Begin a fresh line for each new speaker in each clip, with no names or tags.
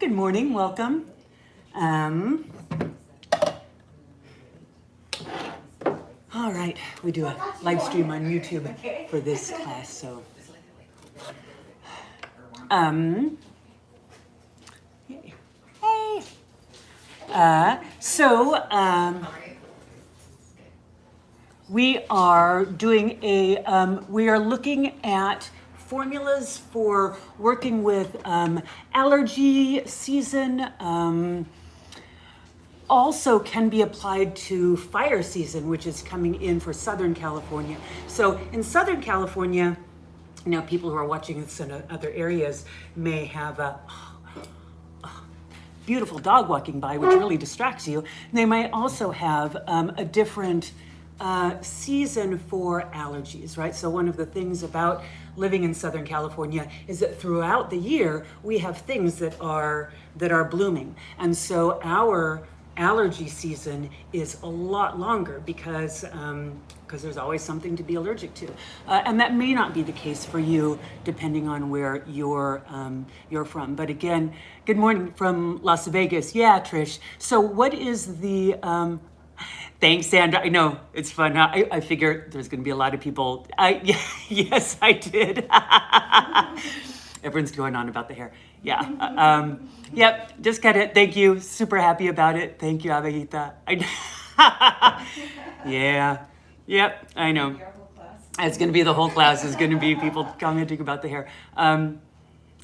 Good morning, welcome. All right, we do a live stream on YouTube for this class, so. Hey. We are doing we are looking at formulas for working with allergy season. Also can be applied to fire season, which is coming in for Southern California. So in Southern California, now people who are watching this in other areas may have a beautiful dog walking by, which really distracts you. They might also have a different season for allergies, right? So one of the things about living in Southern California is that throughout the year we have things that are blooming, and so our allergy season is a lot longer because there's always something to be allergic to, and that may not be the case for you depending on where you're from. But again, good morning from Las Vegas. Yeah, Trish. So what is the thanks, Sandra. I know it's fun. I figure there's going to be a lot of people. Yes, I did. Everyone's going on about the hair. Yeah. Yep. Just got it. Thank you. Super happy about it. Thank you, Abejita. Yeah. Yep. I know. It's going to be the whole class. It's going to be people commenting about the hair.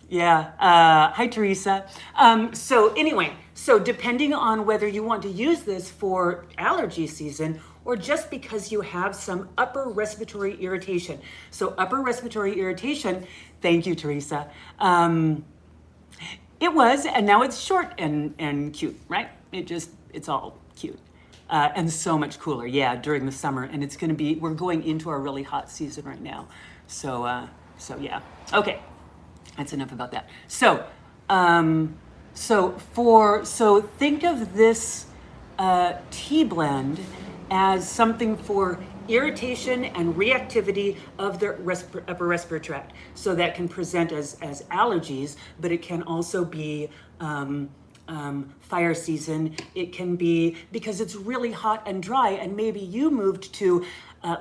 Yeah. Hi, Teresa. So anyway, so depending on whether you want to use this for allergy season or just because you have some upper respiratory irritation. So upper respiratory irritation, thank you, Teresa. It was, and now it's short and cute, right? It's all cute. And so much cooler, yeah, during the summer. And it's going to be, we're going into our really hot season right now. So yeah. Okay. That's enough about that. So think of this tea blend as something for irritation and reactivity of the upper respiratory tract. So that can present as allergies, but it can also be fire season. It can be because it's really hot and dry, and maybe you moved to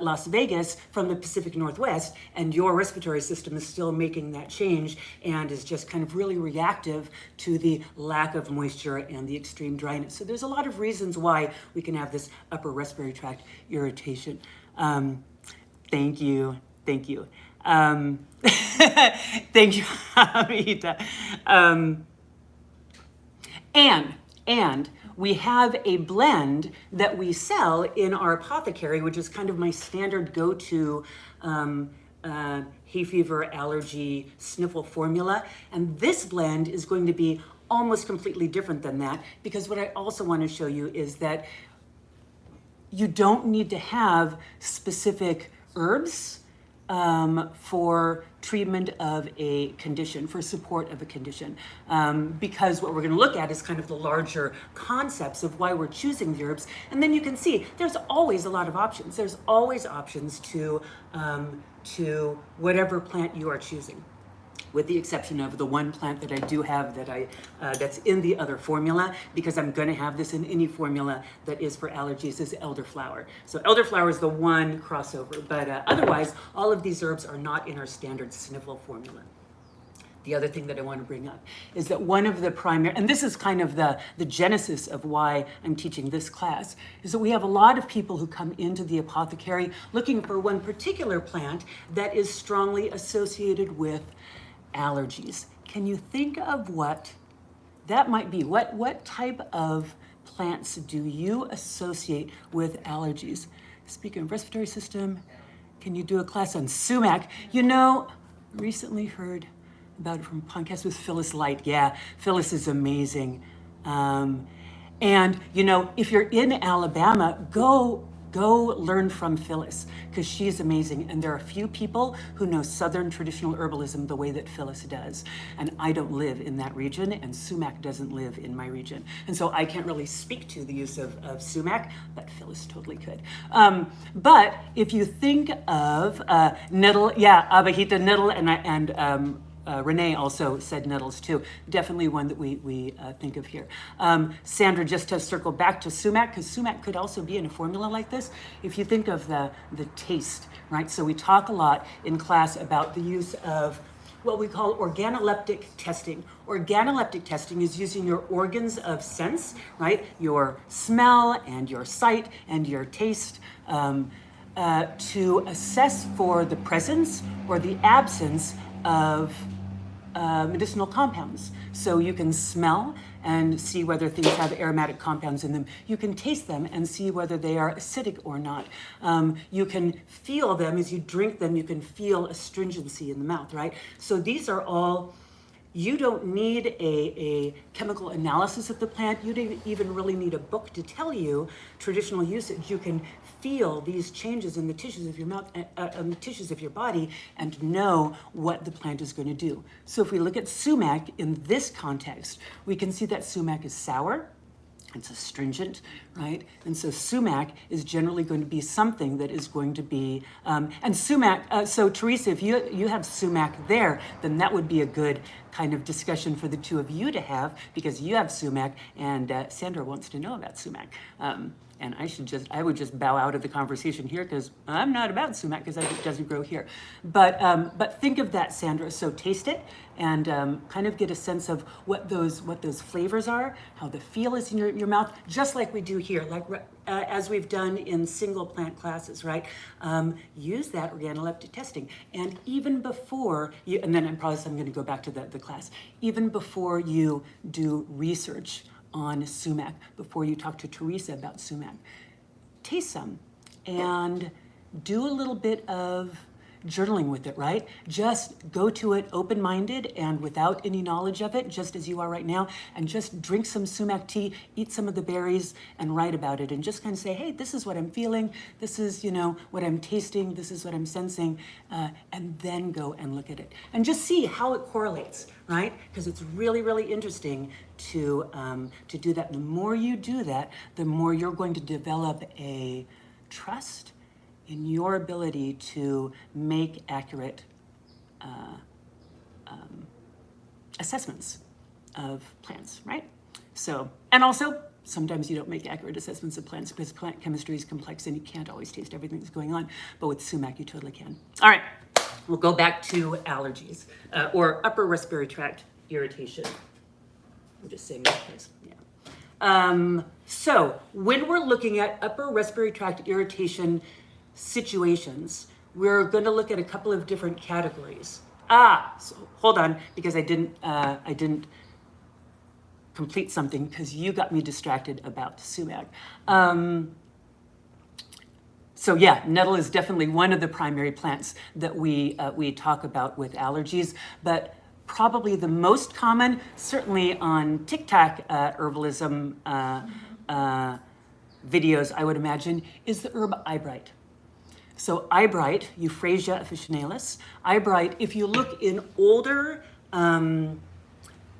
Las Vegas from the Pacific Northwest, and your respiratory system is still making that change and is just kind of really reactive to the lack of moisture and the extreme dryness. So there's a lot of reasons why we can have this upper respiratory tract irritation. Thank you. Thank you, Amita. And we have a blend that we sell in our Apothecary, which is kind of my standard go-to hay fever, allergy, sniffle formula. And this blend is going to be almost completely different than that, because what I also want to show you is that you don't need to have specific herbs for treatment of a condition, for support of a condition. Because what we're going to look at is kind of the larger concepts of why we're choosing the herbs. And then you can see there's always a lot of options. There's always options to whatever plant you are choosing, with the exception of the one plant that I do have that's in the other formula, because I'm going to have this in any formula that is for allergies, is elderflower. So elderflower is the one crossover, but otherwise, all of these herbs are not in our standard sniffle formula. The other thing that I want to bring up is that one of the primary, and this is kind of the genesis of why I'm teaching this class, is that we have a lot of people who come into the Apothecary looking for one particular plant that is strongly associated with allergies. Can you think of what that might be? What type of plants do you associate with allergies? Speaking of respiratory system, can you do a class on sumac? You know, recently heard about it from a podcast with Phyllis Light. Yeah, Phyllis is amazing. And you know, if you're in Alabama, go learn from Phyllis, because she's amazing. And there are a few people who know Southern traditional herbalism the way that Phyllis does. And I don't live in that region, and sumac doesn't live in my region. And so I can't really speak to the use of sumac, but Phyllis totally could. But if you think of nettle, yeah, abejita, nettle, and Renee also said nettles too. Definitely one that we think of here. Sandra, just to circle back to sumac, because sumac could also be in a formula like this. If you think of the taste, right? So we talk a lot in class about the use of what we call organoleptic testing. Organoleptic testing is using your organs of sense, right? Your smell and your sight and your taste to assess for the presence or the absence of medicinal compounds. So you can smell and see whether things have aromatic compounds in them. You can taste them and see whether they are acidic or not. You can feel them as you drink them. You can feel astringency in the mouth, right? So these are all, you don't need a chemical analysis of the plant. You don't even really need a book to tell you traditional usage. You can feel these changes in the tissues of your mouth, the tissues of your body, and know what the plant is going to do. So if we look at sumac in this context, we can see that sumac is sour. It's astringent, right? And so sumac is generally going to be something that is going to be, and sumac, so Teresa, if you have sumac there, then that would be a good kind of discussion for the two of you to have, because you have sumac and Sandra wants to know about sumac. And I would just bow out of the conversation here because I'm not about sumac because it doesn't grow here. But think of that, Sandra. So taste it and kind of get a sense of what those flavors are, how the feel is in your mouth, just like we do here, like as we've done in single plant classes, right? Use that organoleptic testing. And even before you, and then I'm going to go back to the class, even before you do research on sumac, before you talk to Teresa about sumac, taste some and do a little bit of journaling with it, right? Just go to it open-minded and without any knowledge of it, just as you are right now, and just drink some sumac tea, eat some of the berries, and write about it, and just kind of say, hey, this is what I'm feeling, this is, what I'm tasting, this is what I'm sensing, and then go and look at it. And just see how it correlates, right? Because it's really, really interesting to do that. The more you do that, the more you're going to develop a trust in your ability to make accurate assessments of plants, right? So, and also, sometimes you don't make accurate assessments of plants because plant chemistry is complex and you can't always taste everything that's going on, but with sumac, you totally can. All right, we'll go back to allergies or upper respiratory tract irritation. I'm just saying that because, yeah. So when we're looking at upper respiratory tract irritation situations, we're going to look at a couple of different categories. So hold on, because I didn't complete something because you got me distracted about sumac. So yeah, nettle is definitely one of the primary plants that we talk about with allergies, but probably the most common, certainly on TikTok herbalism videos, I would imagine, is the herb eyebright. So eyebright, Euphrasia officinalis. Eyebright, if you look in older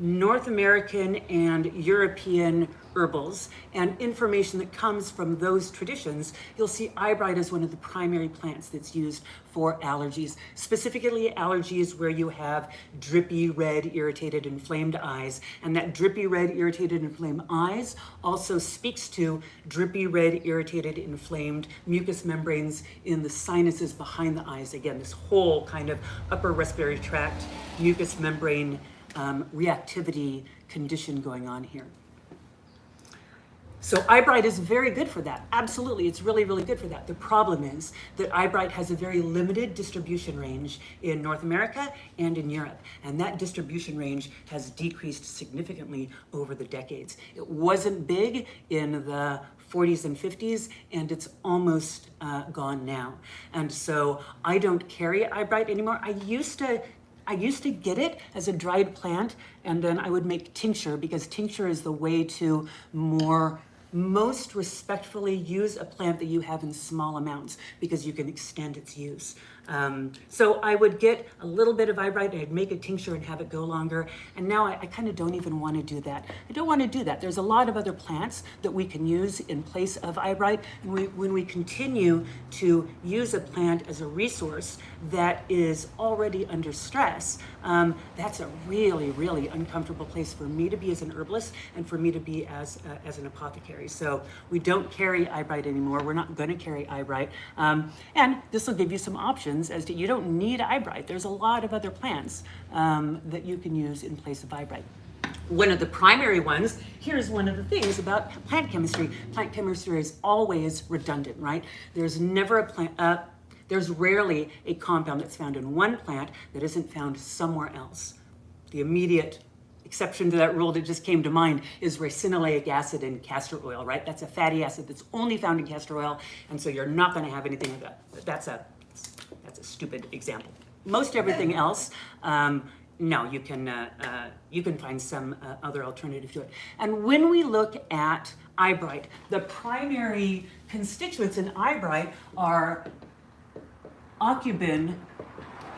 North American and European herbals and information that comes from those traditions, you'll see eyebright as one of the primary plants that's used for allergies, specifically allergies where you have drippy, red, irritated, inflamed eyes. And that drippy, red, irritated, inflamed eyes also speaks to drippy, red, irritated, inflamed mucous membranes in the sinuses behind the eyes. Again, this whole kind of upper respiratory tract mucous membrane reactivity condition going on here. So eyebright is very good for that. Absolutely, it's really, really good for that. The problem is that eyebright has a very limited distribution range in North America and in Europe. And that distribution range has decreased significantly over the decades. It wasn't big in the 40s and 50s, and it's almost gone now. And so I don't carry eyebright anymore. I used to get it as a dried plant, and then I would make tincture, because tincture is the way to most respectfully use a plant that you have in small amounts, because you can extend its use. So I would get a little bit of eyebright, and I'd make a tincture and have it go longer. And now I kind of don't even want to do that. I don't want to do that. There's a lot of other plants that we can use in place of eyebright. And when we continue to use a plant as a resource that is already under stress, that's a really, really uncomfortable place for me to be as an herbalist and for me to be as an apothecary. So we don't carry eyebright anymore. We're not going to carry eyebright. And this will give you some options as to you don't need eyebright. There's a lot of other plants that you can use in place of eyebright. One of the primary ones, here's one of the things about plant chemistry. Plant chemistry is always redundant, right? There's never a plant, there's rarely a compound that's found in one plant that isn't found somewhere else. The immediate exception to that rule that just came to mind is ricinoleic acid in castor oil, right? That's a fatty acid that's only found in castor oil, and so you're not going to have anything of that. That's a stupid example. Most everything else, no, you can find some other alternative to it. And when we look at eyebright, the primary constituents in eyebright are occubin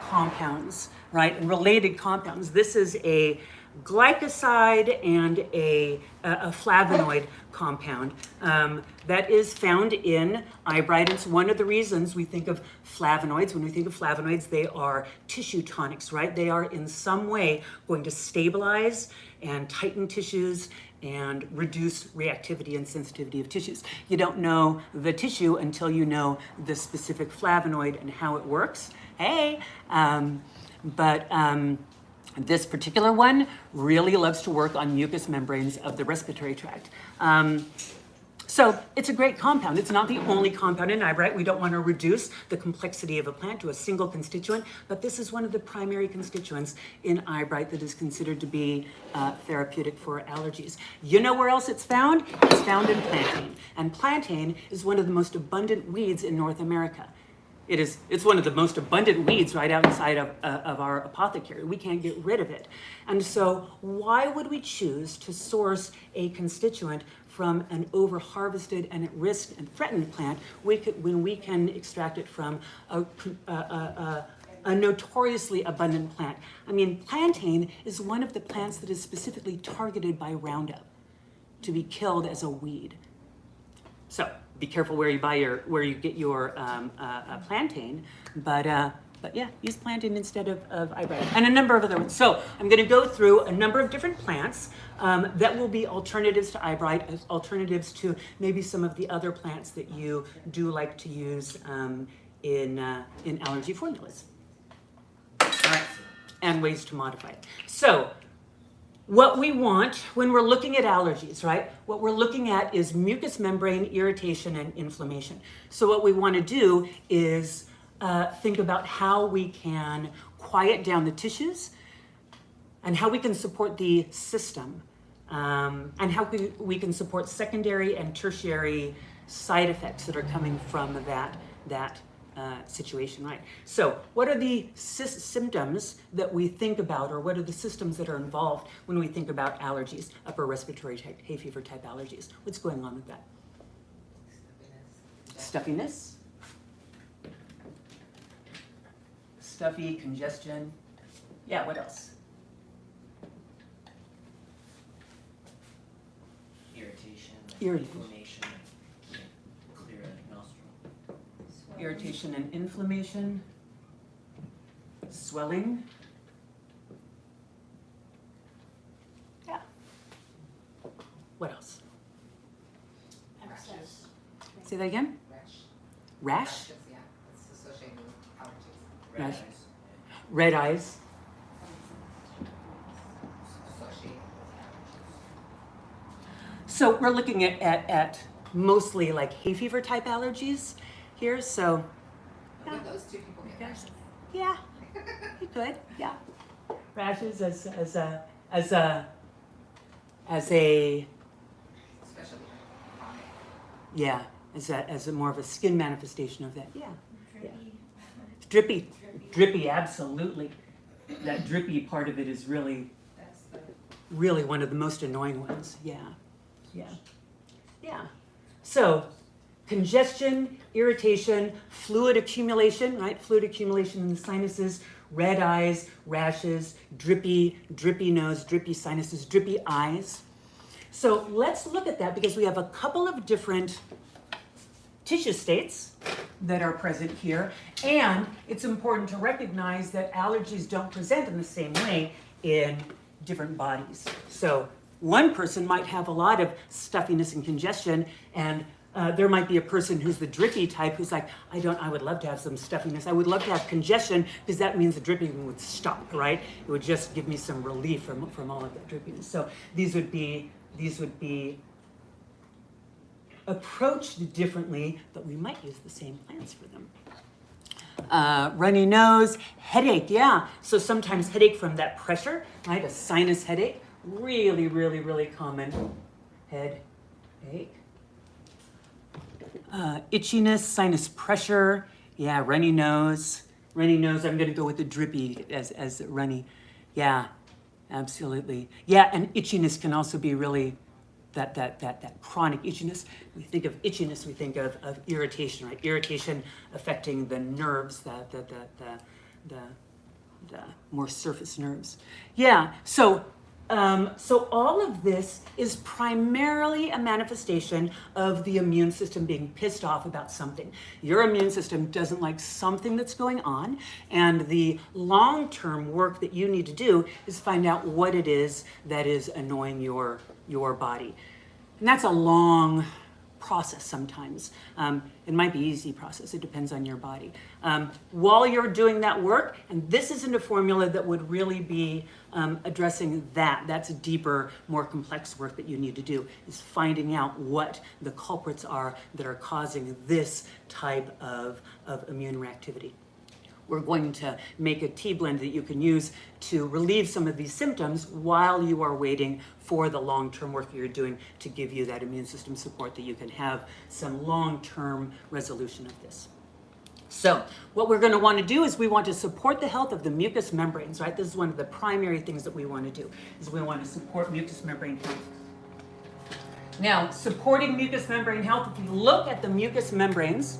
compounds, right, and related compounds. This is a glycoside and a flavonoid compound that is found in eyebright. It's one of the reasons we think of flavonoids. When we think of flavonoids, they are tissue tonics, right? They are in some way going to stabilize and tighten tissues and reduce reactivity and sensitivity of tissues. You don't know the tissue until you know the specific flavonoid and how it works. Hey, this particular one really loves to work on mucous membranes of the respiratory tract. So it's a great compound. It's not the only compound in eyebright. We don't want to reduce the complexity of a plant to a single constituent, but this is one of the primary constituents in eyebright that is considered to be therapeutic for allergies. You know where else it's found? It's found in plantain. And plantain is one of the most abundant weeds in North America. It's one of the most abundant weeds right outside of our apothecary. We can't get rid of it. And so why would we choose to source a constituent from an over-harvested and at-risk and threatened plant when we can extract it from a notoriously abundant plant? I mean, plantain is one of the plants that is specifically targeted by Roundup to be killed as a weed. So be careful where you get your plantain, but yeah, use plantain instead of eyebright, and a number of other ones. So I'm going to go through a number of different plants that will be alternatives to eyebright, alternatives to maybe some of the other plants that you do like to use in allergy formulas, and ways to modify it. So what we want when we're looking at allergies, right? What we're looking at is mucous membrane irritation and inflammation. So what we want to do is think about how we can quiet down the tissues and how we can support the system and how we can support secondary and tertiary side effects that are coming from that situation, right? So what are the symptoms that we think about, or what are the systems that are involved when we think about allergies, upper respiratory type, hay fever type allergies? What's going on with that? Stuffiness. Stuffy, congestion. Yeah, what else?
Inflammation, clear nostril.
Irritation and inflammation, swelling. Yeah. What else?
Rashes.
Say that again? Rash?
Rashes, yeah. It's associated with allergies.
Rash. Red eyes.
Associated with
So we're looking at mostly like hay fever type allergies here. So
allergies. Would those two people get rashes?
yeah, you could. Yeah, rashes as a
Especially chronic.
yeah, as a more of a skin manifestation of that. Yeah, drippy, absolutely. That drippy part of it is really one of the most annoying ones. Yeah. So congestion, irritation, fluid accumulation, right? Fluid accumulation in the sinuses, red eyes, rashes, drippy nose, drippy sinuses, drippy eyes. So let's look at that because we have a couple of different tissue states that are present here, and it's important to recognize that allergies don't present in the same way in different bodies. So one person might have a lot of stuffiness and congestion, and there might be a person who's the drippy type who's like, I would love to have some stuffiness. I would love to have congestion because that means the dripping would stop, right? It would just give me some relief from all of that drippiness. So these would be approached differently, but we might use the same plants for them. Runny nose, headache, yeah. So sometimes headache from that pressure, right? A sinus headache, really common headache. Itchiness, sinus pressure, yeah, runny nose. Runny nose, I'm gonna go with the drippy as runny. Yeah, absolutely. Yeah, and itchiness can also be really that chronic itchiness. We think of itchiness, we think of irritation, right? Irritation affecting the nerves, the more surface nerves. Yeah, so all of this is primarily a manifestation of the immune system being pissed off about something. Your immune system doesn't like something that's going on, and the long-term work that you need to do is find out what it is that is annoying your body. And that's a long process sometimes. It might be an easy process. It depends on your body. While you're doing that work, and this isn't a formula that would really be addressing that. That's a deeper, more complex work that you need to do, is finding out what the culprits are that are causing this type of immune reactivity. We're going to make a tea blend that you can use to relieve some of these symptoms while you are waiting for the long-term work that you're doing to give you that immune system support that you can have some long-term resolution of this. So what we're going to want to do is we want to support the health of the mucous membranes, right? This is one of the primary things that we want to do, is we want to support mucous membrane health. Now, supporting mucous membrane health, if you look at the mucous membranes,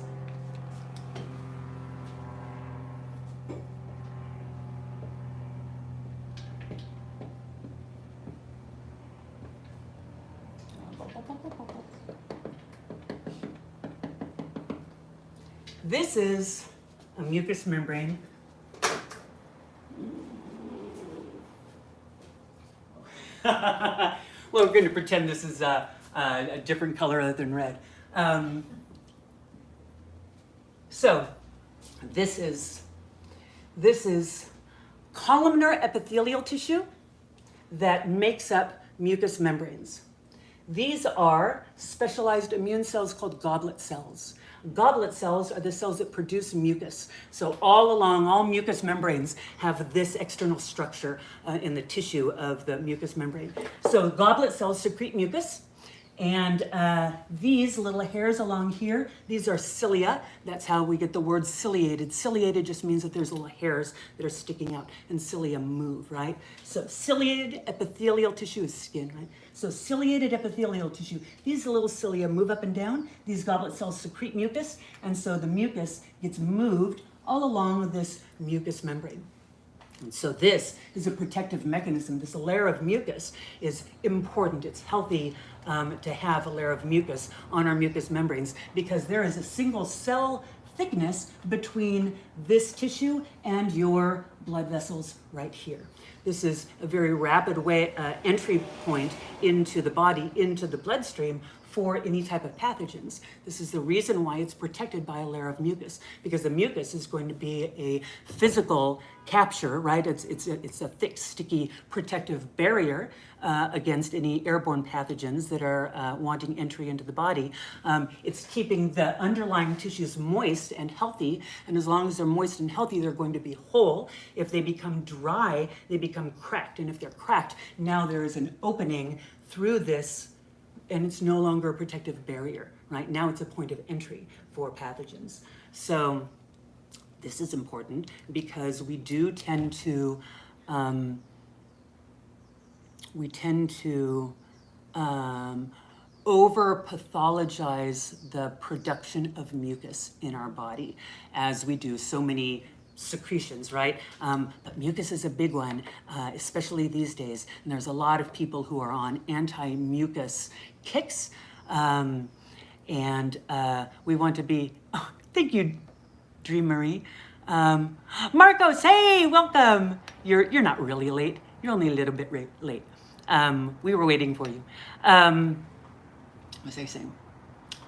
this is a mucous membrane. Well, we're going to pretend this is a different color other than red. So this is columnar epithelial tissue that makes up mucous membranes. These are specialized immune cells called goblet cells. Goblet cells are the cells that produce mucus. So all along, all mucous membranes have this external structure in the tissue of the mucous membrane. So goblet cells secrete mucus, and these little hairs along here, these are cilia. That's how we get the word ciliated. Ciliated just means that there's little hairs that are sticking out, and cilia move, right? So ciliated epithelial tissue is skin, right? So ciliated epithelial tissue, these little cilia move up and down. These goblet cells secrete mucus, and so the mucus gets moved all along this mucous membrane. And so this is a protective mechanism. This layer of mucus is important. It's healthy to have a layer of mucus on our mucous membranes because there is a single cell thickness between this tissue and your blood vessels right here. This is a very rapid way entry point into the body, into the bloodstream for any type of pathogens. This is the reason why it's protected by a layer of mucus, because the mucus is going to be a physical capture, right? It's a thick, sticky, protective barrier against any airborne pathogens that are wanting entry into the body. It's keeping the underlying tissues moist and healthy, and as long as they're moist and healthy, they're going to be whole. If they become dry, they become cracked, and if they're cracked, now there is an opening through this, and it's no longer a protective barrier, right? Now it's a point of entry for pathogens. So this is important because we do tend to over pathologize the production of mucus in our body as we do so many secretions, right? But mucus is a big one, especially these days. And there's a lot of people who are on anti-mucus kicks. And we want to be, oh, thank you, Dream Marie. Marcos, hey, welcome. You're not really late. You're only a little bit late. We were waiting for you. What was I saying?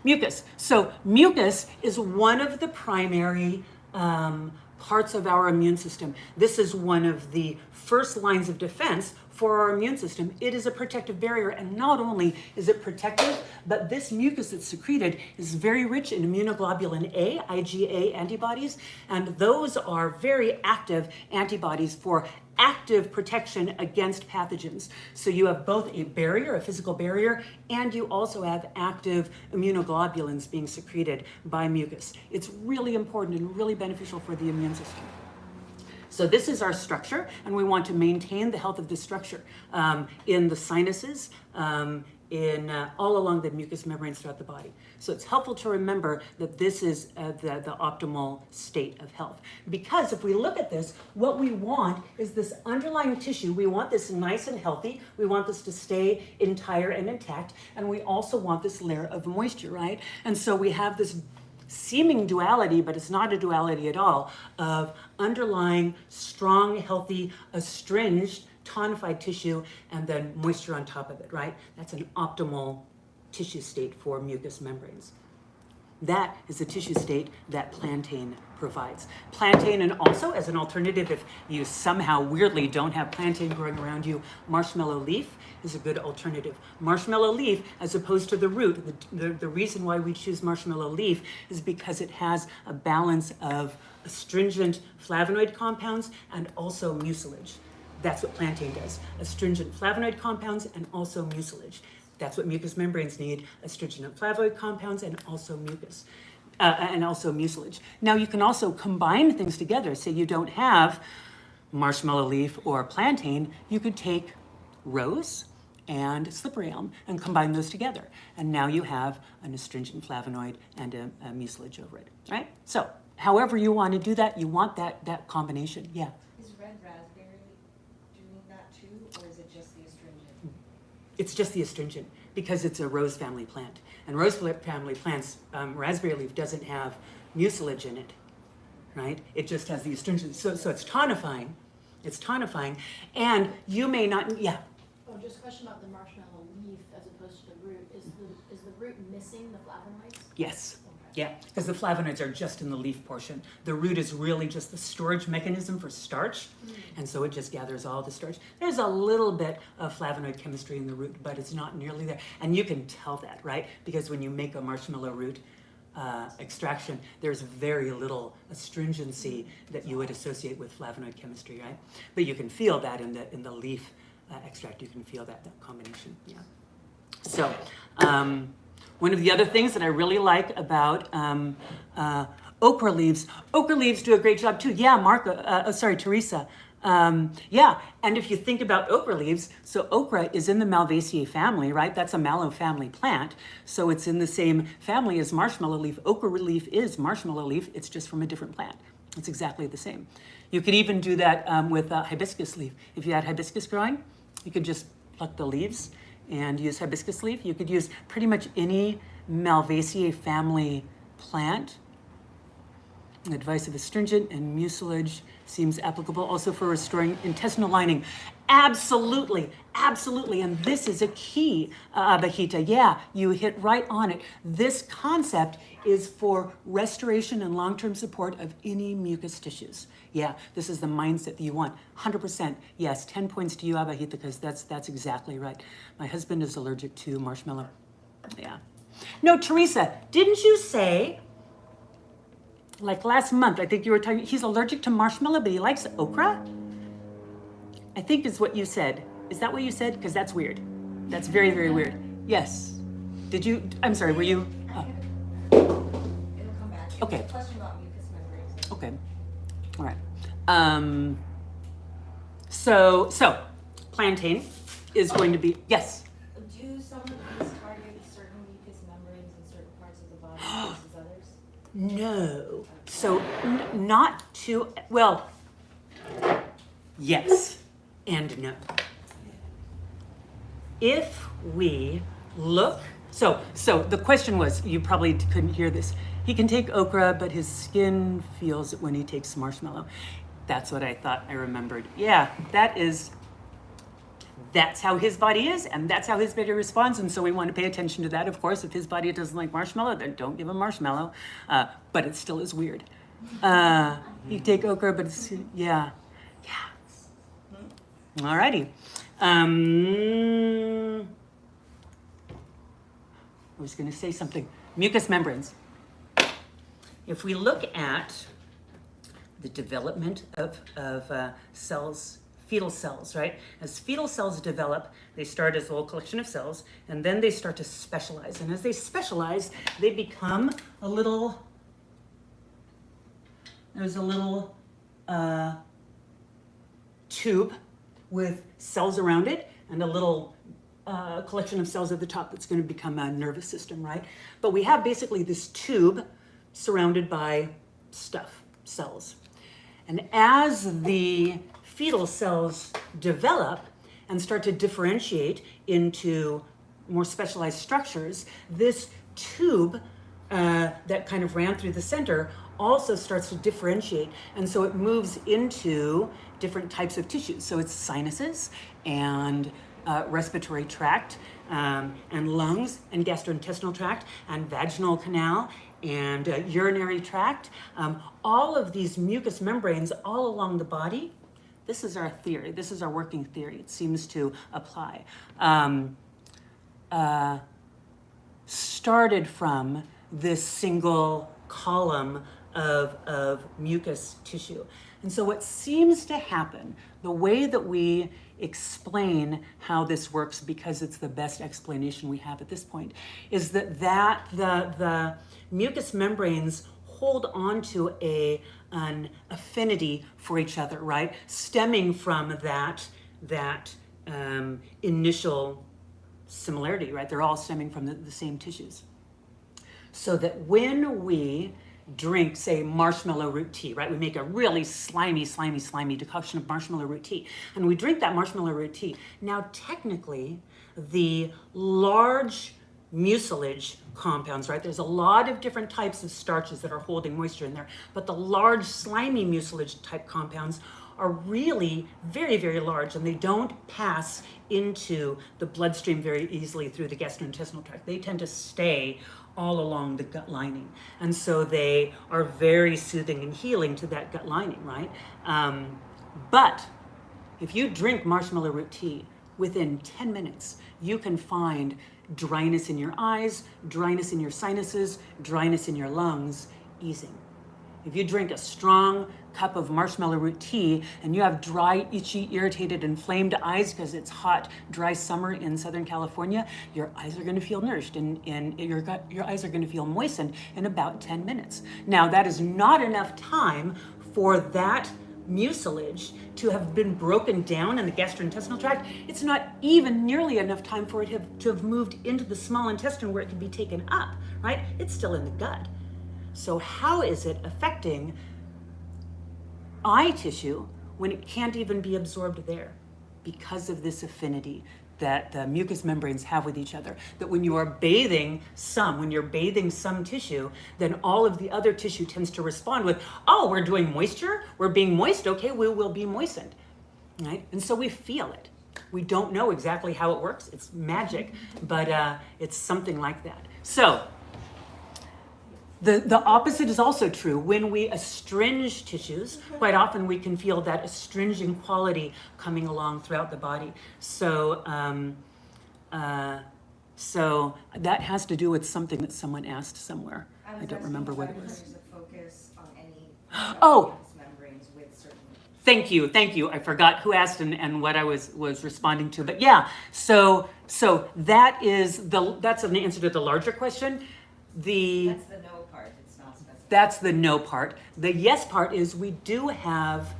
Mucus. So mucus is one of the primary parts of our immune system. This is one of the first lines of defense for our immune system. It is a protective barrier, and not only is it protective, but this mucus that's secreted is very rich in immunoglobulin A, IgA antibodies, and those are very active antibodies for active protection against pathogens. So you have both a barrier, a physical barrier, and you also have active immunoglobulins being secreted by mucus. It's really important and really beneficial for the immune system. So this is our structure, and we want to maintain the health of this structure in the sinuses, all along the mucous membranes throughout the body. So it's helpful to remember that this is the optimal state of health. Because if we look at this, what we want is this underlying tissue. We want this nice and healthy. We want this to stay entire and intact. And we also want this layer of moisture, right? And so we have this seeming duality, but it's not a duality at all, of underlying strong, healthy, astringed, tonified tissue, and then moisture on top of it, right? That's an optimal tissue state for mucous membranes. That is the tissue state that plantain provides. Plantain, and also as an alternative, if you somehow weirdly don't have plantain growing around you, marshmallow leaf is a good alternative. Marshmallow leaf, as opposed to the root, the reason why we choose marshmallow leaf is because it has a balance of astringent flavonoid compounds and also mucilage. That's what plantain does. Astringent flavonoid compounds and also mucilage. That's what mucous membranes need, astringent flavonoid compounds and also mucus, and also mucilage. Now you can also combine things together. Say you don't have marshmallow leaf or plantain, you could take rose and slippery elm and combine those together. And now you have an astringent flavonoid and a mucilage over it, right? So however you want to do that, you want that combination, yeah.
Is red raspberry doing that too, or is it just the astringent?
It's just the astringent because it's a rose family plant. And rose family plants, raspberry leaf doesn't have mucilage in it, right? It just has the astringent. So it's tonifying. It's tonifying. And you may not, yeah.
Oh, just a question about the marshmallow leaf as opposed to the root. Is the root missing the flavonoids?
Yes.
Okay.
Yeah, because the flavonoids are just in the leaf portion. The root is really just the storage mechanism for starch, and so it just gathers all the starch. There's a little bit of flavonoid chemistry in the root, but it's not nearly there. And you can tell that, right? Because when you make a marshmallow root extraction, there's very little astringency that you would associate with flavonoid chemistry, right? But you can feel that in the leaf extract. You can feel that combination, yeah. So, one of the other things that I really like about okra leaves do a great job too. Yeah, Teresa. Yeah, and if you think about okra leaves, so okra is in the Malvaceae family, right? That's a mallow family plant. So it's in the same family as marshmallow leaf. Okra leaf is marshmallow leaf. It's just from a different plant. It's exactly the same. You could even do that with hibiscus leaf. If you had hibiscus growing, you could just pluck the leaves and use hibiscus leaf. You could use pretty much any Malvaceae family plant. The advice of astringent and mucilage seems applicable also for restoring intestinal lining. Absolutely, absolutely. And this is a key, Abhita. Yeah, you hit right on it. This concept is for restoration and long-term support of any mucous tissues. Yeah, this is the mindset that you want. 100%. Yes, 10 points to you, Abhita, because that's exactly right. My husband is allergic to marshmallow. Yeah. No, Teresa, didn't you say, like last month, I think you were talking, he's allergic to marshmallow, but he likes okra? I think is what you said. Is that what you said? Because that's weird. That's very, very weird. Yes. Did you, I'm sorry, were you?
It'll come back.
Okay.
It's a question about mucous membranes.
Okay. All right. So plantain is going to be, yes.
Do some of these target
certain mucous membranes in certain parts of the body versus others?
No. So not too well. Yes and no. If we look, so the question was, you probably couldn't hear this. He can take okra, but his skin feels it when he takes marshmallow. That's what I thought I remembered. Yeah, that's how his body is, and that's how his body responds, and so we want to pay attention to that. Of course, if his body doesn't like marshmallow, then don't give him marshmallow, but it still is weird. You take okra, but it's, yeah. Alrighty. I was going to say something. Mucous membranes. If we look at the development of cells, fetal cells, right? As fetal cells develop, they start as a whole collection of cells, and then they start to specialize. And as they specialize, they become there's a little tube with cells around it, and a little collection of cells at the top that's going to become a nervous system, right? But we have basically this tube surrounded by cells. And as the fetal cells develop and start to differentiate into more specialized structures, this tube that kind of ran through the center also starts to differentiate, and so it moves into different types of tissues. So it's sinuses and respiratory tract and lungs and gastrointestinal tract and vaginal canal and urinary tract. All of these mucous membranes all along the body. This is our theory. This is our working theory. It seems to apply. Started from this single column of mucus tissue. And so what seems to happen, the way that we explain how this works, because it's the best explanation we have at this point, is that the mucous membranes hold on to an affinity for each other, right? Stemming from that initial similarity, right? They're all stemming from the same tissues. So that when we drink, say, marshmallow root tea, right? We make a really slimy decoction of marshmallow root tea. And we drink that marshmallow root tea. Now, technically, the large mucilage compounds, right? There's a lot of different types of starches that are holding moisture in there, but the large slimy mucilage type compounds are really very, very large, and they don't pass into the bloodstream very easily through the gastrointestinal tract. They tend to stay all along the gut lining. And so they are very soothing and healing to that gut lining, right? But if you drink marshmallow root tea, within 10 minutes, you can find dryness in your eyes, dryness in your sinuses, dryness in your lungs easing. If you drink a strong cup of marshmallow root tea and you have dry, itchy, irritated, inflamed eyes because it's hot, dry summer in Southern California, your eyes are going to feel nourished and your eyes are going to feel moistened in about 10 minutes. Now, that is not enough time for that mucilage to have been broken down in the gastrointestinal tract. It's not even nearly enough time for it to have moved into the small intestine where it can be taken up, right? It's still in the gut. So how is it affecting eye tissue when it can't even be absorbed there? Because of this affinity that the mucous membranes have with each other. That when you're bathing some tissue, then all of the other tissue tends to respond with, oh, we're doing moisture, we're being moist, okay, we will be moistened, right? And so we feel it. We don't know exactly how it works. It's magic, but it's something like that. So, the opposite is also true. When we astringe tissues, quite often we can feel that astringing quality coming along throughout the body. So that has to do with something that someone asked somewhere. I don't remember what it was.
There's a focus on any
Oh!
membranes with certain.
Thank you. I forgot who asked and what I was responding to. But yeah, so that's an answer to the larger question.
That's the no part. It's not specific.
That's the no part. The yes part is we do have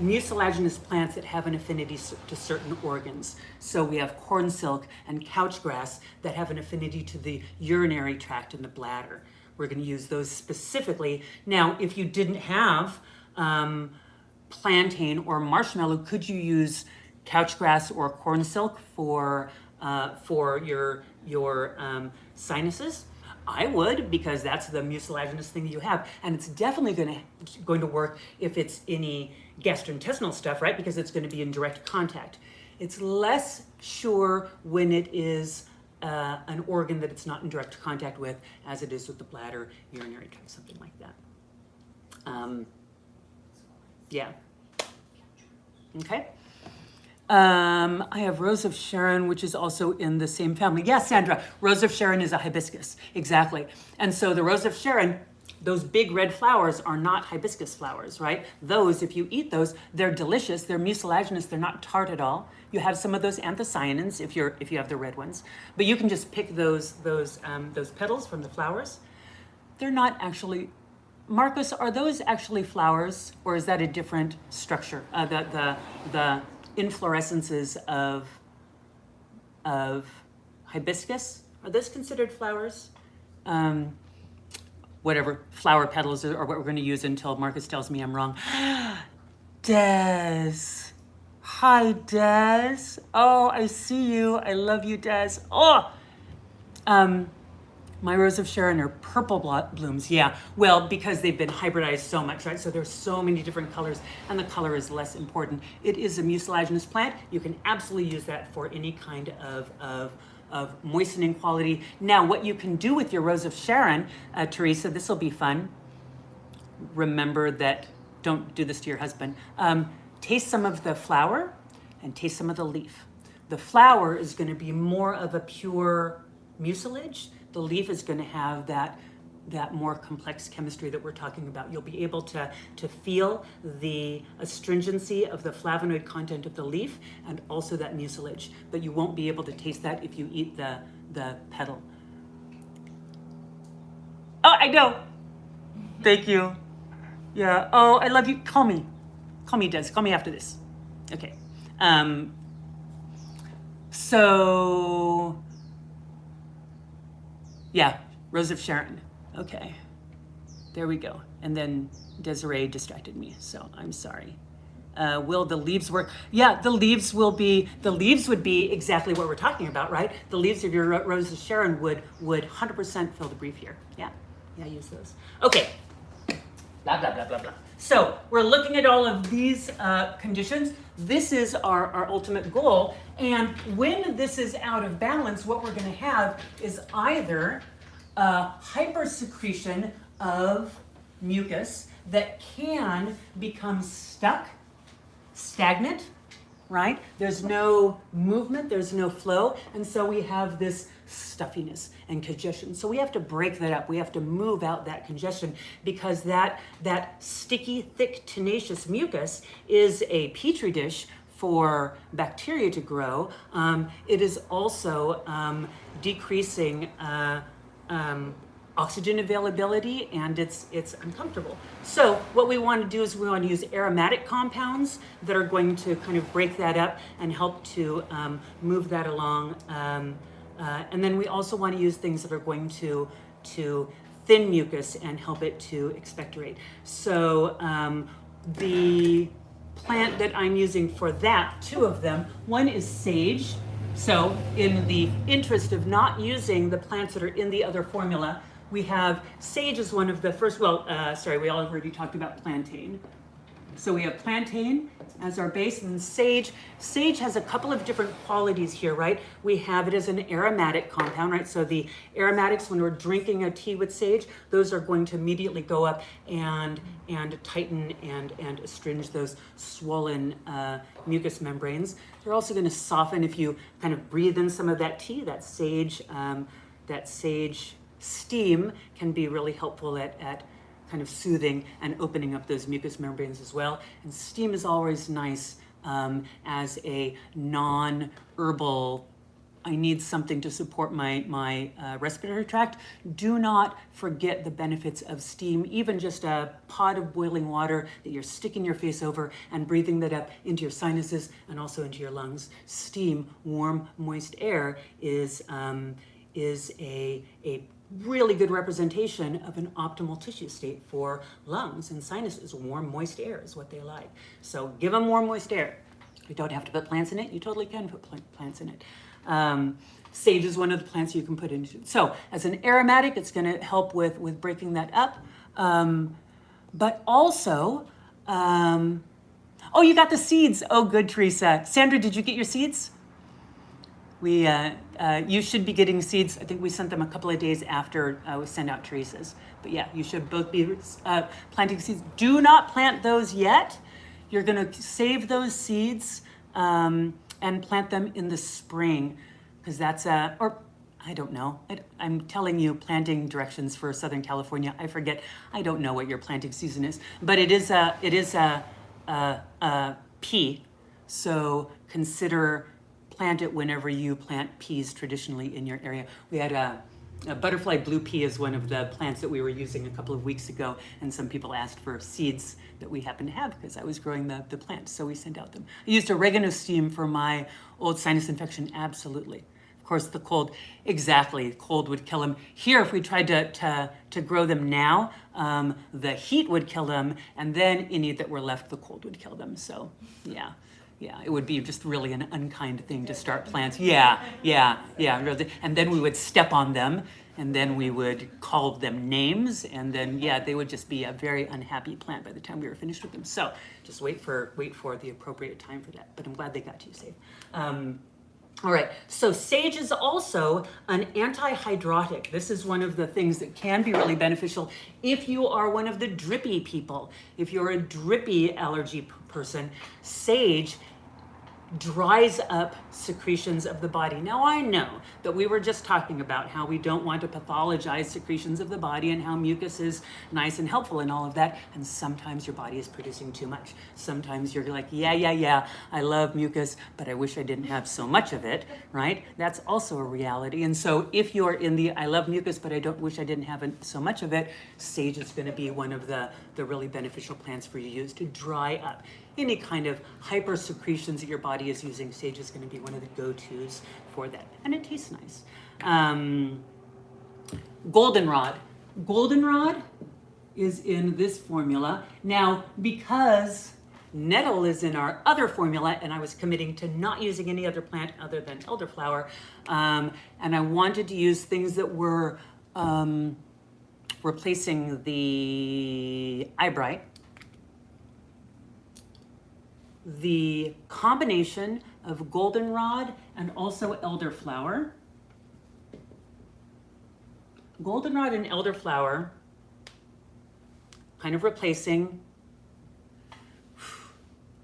mucilaginous plants that have an affinity to certain organs. So we have corn silk and couch grass that have an affinity to the urinary tract and the bladder. We're going to use those specifically. Now, if you didn't have plantain or marshmallow, could you use couch grass or corn silk for your sinuses? I would, because that's the mucilaginous thing that you have, and it's definitely going to work if it's any gastrointestinal stuff, right? Because it's going to be in direct contact. It's less sure when it is an organ that it's not in direct contact with, as it is with the bladder, urinary tract, something like that. Yeah. Okay. I have Rose of Sharon, which is also in the same family. Yes, Sandra, Rose of Sharon is a hibiscus, exactly. And so the Rose of Sharon, those big red flowers are not hibiscus flowers, right? Those, if you eat those, they're delicious, they're mucilaginous, they're not tart at all. You have some of those anthocyanins if you have the red ones, but you can just pick those petals from the flowers. They're not actually, Marcus, are those actually flowers, or is that a different structure? The inflorescences of hibiscus, are those considered flowers? Whatever, flower petals are what we're going to use until Marcus tells me I'm wrong. Des. Hi, Des. Oh, I see you. I love you, Des. Oh! My Rose of Sharon are purple blooms, yeah. Well, because they've been hybridized so much, right? So there's so many different colors, and the color is less important. It is a mucilaginous plant. You can absolutely use that for any kind of moistening quality. Now, what you can do with your Rose of Sharon, Teresa, this will be fun. Remember that, don't do this to your husband. Taste some of the flower and taste some of the leaf. The flower is going to be more of a pure mucilage. The leaf is going to have that more complex chemistry that we're talking about. You'll be able to feel the astringency of the flavonoid content of the leaf and also that mucilage, but you won't be able to taste that if you eat the petal. Oh, I know. Thank you. Yeah. Oh, I love you. Call me, Des. Call me after this. Okay. So. Yeah, Rose of Sharon. Okay, there we go. And then Desiree distracted me, so I'm sorry. Will the leaves work? Yeah, the leaves would be exactly what we're talking about, right? The leaves of your Rose of Sharon would 100% fill the brief here. Yeah, use those. Okay, blah, blah, blah, blah, blah. So we're looking at all of these conditions. This is our ultimate goal. And when this is out of balance, what we're going to have is either a hypersecretion of mucus that can become stuck, stagnant, right? There's no movement, there's no flow, and so we have this stuffiness and congestion. So we have to break that up. We have to move out that congestion because that sticky, thick, tenacious mucus is a petri dish for bacteria to grow. It is also decreasing oxygen availability, and it's uncomfortable. So what we want to do is we want to use aromatic compounds that are going to kind of break that up and help to move that along. And then we also want to use things that are going to thin mucus and help it to expectorate. So the plant that I'm using for that, two of them, one is sage. So in the interest of not using the plants that are in the other formula, we have sage as one of the first, we already talked about plantain. So we have plantain as our base, and sage. Sage has a couple of different qualities here, right? We have it as an aromatic compound, right? So the aromatics, when we're drinking a tea with sage, those are going to immediately go up and tighten and astringe those swollen mucous membranes. They're also going to soften if you kind of breathe in some of that tea. That sage steam can be really helpful at kind of soothing and opening up those mucous membranes as well. And steam is always nice as a non-herbal I need something to support my respiratory tract, do not forget the benefits of steam. Even just a pot of boiling water that you're sticking your face over and breathing that up into your sinuses and also into your lungs. Steam, warm, moist air is a really good representation of an optimal tissue state for lungs and sinuses. Warm, moist air is what they like. So give them warm, moist air. You don't have to put plants in it. You totally can put plants in it. Sage is one of the plants you can put into. So as an aromatic, it's going to help with breaking that up. But also, oh, you got the seeds. Oh, good, Teresa. Sandra, did you get your seeds? You should be getting seeds. I think we sent them a couple of days after we sent out Teresa's. But yeah, you should both be planting seeds. Do not plant those yet. You're going to save those seeds and plant them in the spring, because that's or I don't know. I'm telling you planting directions for Southern California. I forget. I don't know what your planting season is, but it is a pea. So consider plant it whenever you plant peas traditionally in your area. We had a butterfly blue pea is one of the plants that we were using a couple of weeks ago, and some people asked for seeds that we happen to have because I was growing the plant, so we sent out them. I used oregano steam for my old sinus infection, absolutely. Of course, the cold, exactly, cold would kill them. Here, if we tried to grow them now, the heat would kill them, and then any that were left, the cold would kill them. So, yeah, it would be just really an unkind thing to start plants. Yeah, really. And then we would step on them, and then we would call them names, and then, yeah, they would just be a very unhappy plant by the time we were finished with them. So just wait for the appropriate time for that. But I'm glad they got to you safe. All right, so sage is also an antihydrotic. This is one of the things that can be really beneficial if you are one of the drippy people. If you're a drippy allergy person, sage dries up secretions of the body. Now I know that we were just talking about how we don't want to pathologize secretions of the body and how mucus is nice and helpful and all of that, and sometimes your body is producing too much. Sometimes you're like, yeah, I love mucus, but I wish I didn't have so much of it, right? That's also a reality. And so if you're in the I love mucus, but I don't wish I didn't have so much of it, sage is going to be one of the really beneficial plants for you to use to dry up any kind of hyper secretions that your body is using. Sage is going to be one of the go-tos for that, and it tastes nice. Goldenrod. Goldenrod is in this formula. Now, because nettle is in our other formula, and I was committing to not using any other plant other than elderflower, and I wanted to use things that were replacing the eyebright. The combination of goldenrod and also elderflower. Goldenrod and elderflower kind of replacing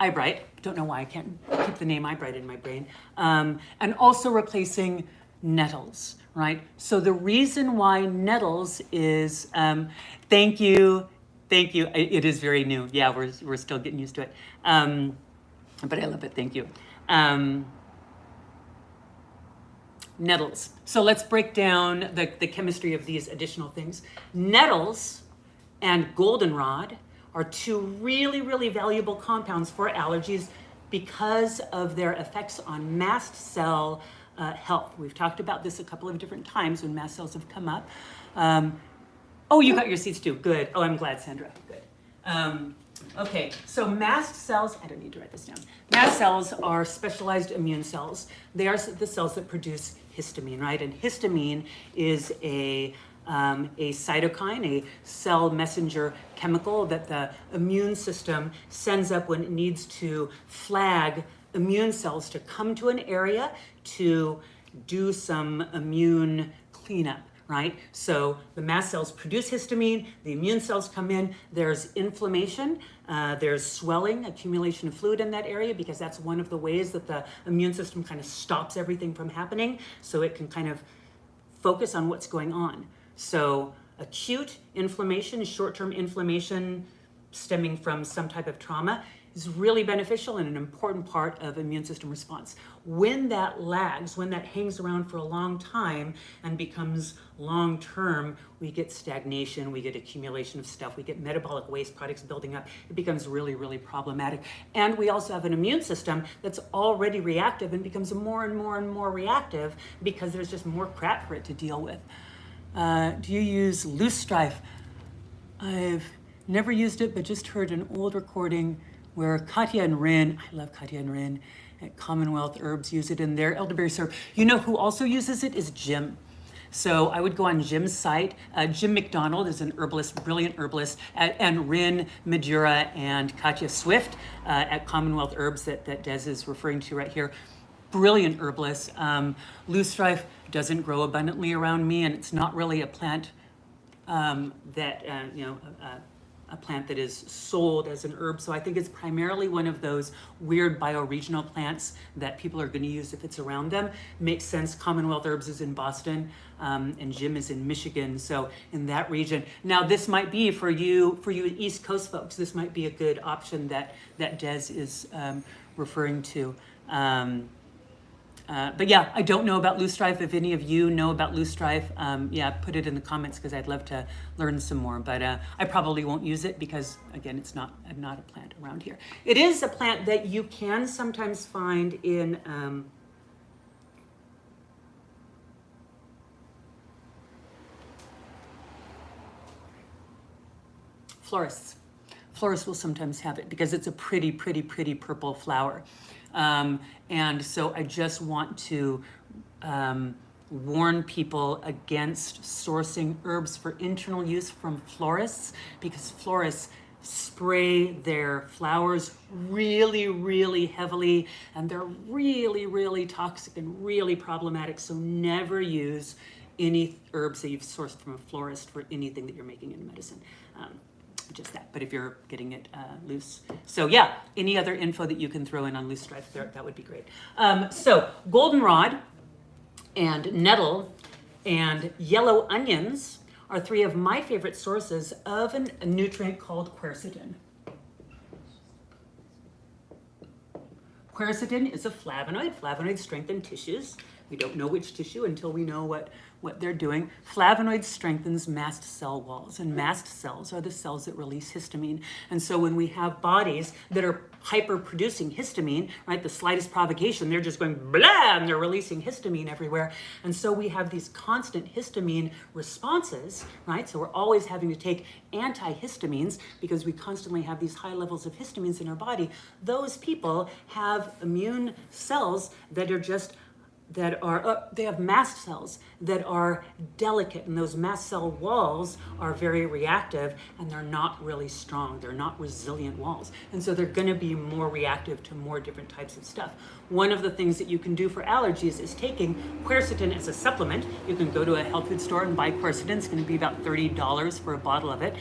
eyebright. Don't know why I can't keep the name eyebright in my brain. And also replacing nettles, right? So the reason why nettles is, thank you. It is very new. Yeah, we're still getting used to it. But I love it, thank you. Nettles. So let's break down the chemistry of these additional things. Nettles and goldenrod are two really, really valuable compounds for allergies because of their effects on mast cell health. We've talked about this a couple of different times when mast cells have come up. Oh, you got your seeds too, good. Oh, I'm glad, Sandra, good. Okay, so mast cells, I don't need to write this down. Mast cells are specialized immune cells. They are the cells that produce histamine, right? And histamine is a cytokine, a cell messenger chemical that the immune system sends up when it needs to flag immune cells to come to an area to do some immune cleanup. Right? So the mast cells produce histamine, the immune cells come in, there's inflammation, there's swelling, accumulation of fluid in that area, because that's one of the ways that the immune system kind of stops everything from happening, so it can kind of focus on what's going on. So acute inflammation, short-term inflammation stemming from some type of trauma, is really beneficial and an important part of immune system response. When that lags, when that hangs around for a long time and becomes long-term, we get stagnation, we get accumulation of stuff, we get metabolic waste products building up. It becomes really, really problematic. And we also have an immune system that's already reactive and becomes more and more and more reactive because there's just more crap for it to deal with. Do you use loose strife? I've never used it, but just heard an old recording where Katya and Rin, I love Katya and Rin, at Commonwealth Herbs use it in their elderberry syrup. You know who also uses it is Jim. So I would go on Jim's site. Jim McDonald is an herbalist, brilliant herbalist, and Rin Madura and Katya Swift at Commonwealth Herbs that Des is referring to right here. Brilliant herbalists. Loose strife doesn't grow abundantly around me, and it's not really a plant a plant that is sold as an herb. So I think it's primarily one of those weird bioregional plants that people are going to use if it's around them. Makes sense. Commonwealth Herbs is in Boston, and Jim is in Michigan. So in that region. Now this might be for you East Coast folks. This might be a good option that Des is referring to. But yeah, I don't know about loose strife. If any of you know about loose strife, yeah, put it in the comments because I'd love to learn some more. But I probably won't use it because, again, it's not a plant around here. It is a plant that you can sometimes find in florists. Florists will sometimes have it because it's a pretty, pretty, pretty purple flower. And so I just want to warn people against sourcing herbs for internal use from florists because florists spray their flowers really, really heavily and they're really, really toxic and really problematic. So never use any herbs that you've sourced from a florist for anything that you're making into medicine. Just that, but if you're getting it loose. So yeah, any other info that you can throw in on loose strife there, that would be great. So goldenrod and nettle and yellow onions are three of my favorite sources of a nutrient called quercetin. Quercetin is a flavonoid. Flavonoids strengthen tissues. We don't know which tissue until we know what they're doing. Flavonoid strengthens mast cell walls, and mast cells are the cells that release histamine. And so when we have bodies that are hyper-producing histamine, right, the slightest provocation, they're just going blah, and they're releasing histamine everywhere. And so we have these constant histamine responses, right? So we're always having to take antihistamines because we constantly have these high levels of histamines in our body. Those people have immune cells that are just they have mast cells that are delicate, and those mast cell walls are very reactive and they're not really strong. They're not resilient walls. And so they're going to be more reactive to more different types of stuff. One of the things that you can do for allergies is taking quercetin as a supplement. You can go to a health food store and buy quercetin. It's going to be about $30 for a bottle of it.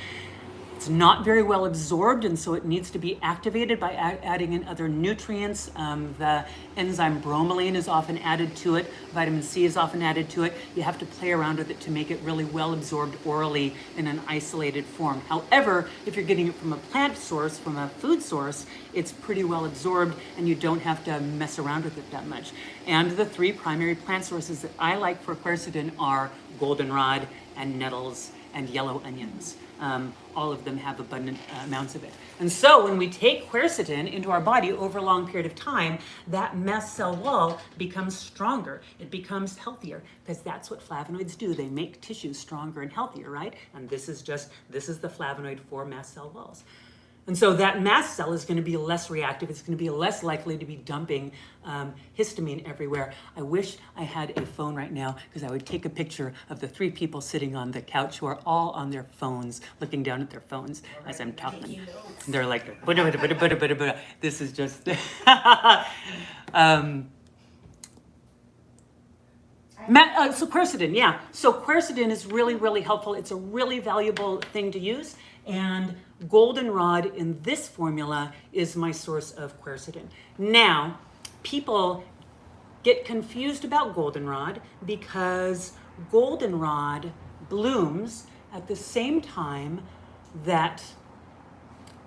It's not very well absorbed, and so it needs to be activated by adding in other nutrients. The enzyme bromelain is often added to it. Vitamin C is often added to it. You have to play around with it to make it really well absorbed orally in an isolated form. However, if you're getting it from a plant source, from a food source, it's pretty well absorbed and you don't have to mess around with it that much. And the three primary plant sources that I like for quercetin are goldenrod and nettles and yellow onions. All of them have abundant amounts of it. And so when we take quercetin into our body over a long period of time, that mast cell wall becomes stronger. It becomes healthier because that's what flavonoids do. They make tissues stronger and healthier, right? And this is the flavonoid for mast cell walls. And so that mast cell is going to be less reactive. It's going to be less likely to be dumping histamine everywhere. I wish I had a phone right now because I would take a picture of the three people sitting on the couch who are all on their phones, looking down at their phones as I'm talking. They're like, this is just... So quercetin, yeah. So quercetin is really, really helpful. It's a really valuable thing to use. And goldenrod in this formula is my source of quercetin. Now, people get confused about goldenrod because goldenrod blooms at the same time that